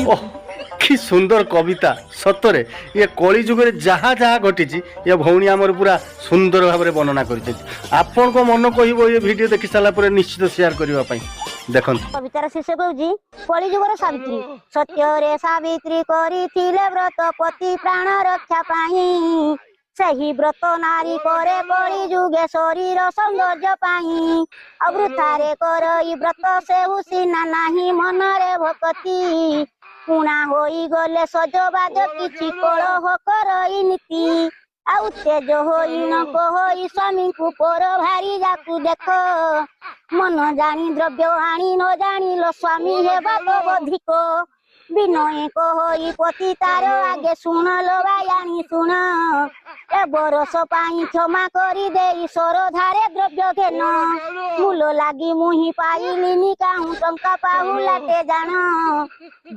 ओह कि सुंदर कविता सतरे ये कली जुग जहाँ जहाँ घटी ये भौणी आमर पूरा सुंदर भाव में वर्णना कर को मन कह ये वीडियो देखि सारा निश्चित शेयर करने देखो कवितार शीर्षक हूँ कली जुगर सावित्री सत्य रे सावित्री करिथिले व्रत पति प्राण रक्षा पाई सही व्रत नारी करे कली जुगे शरीर सौंदर्य पाई अवृथारे कर व्रत से सीना नाही मन रे भक्ति पुणा होई गले सजबाज किछि कलह करई नीति आउ तेज होई न होई स्वामी को पर भारी जाकू देख मन जानी द्रव्य आनी न जानी लो स्वामी हेबा तो अधिक विनय कहि पति तार आगे सुन लो बायानी सुन ए बरस पाई क्षमा करी दे सरधारे द्रव्य घेन मूल लागी मुही पाइलिनी काहू टंका पाहु लाटे जान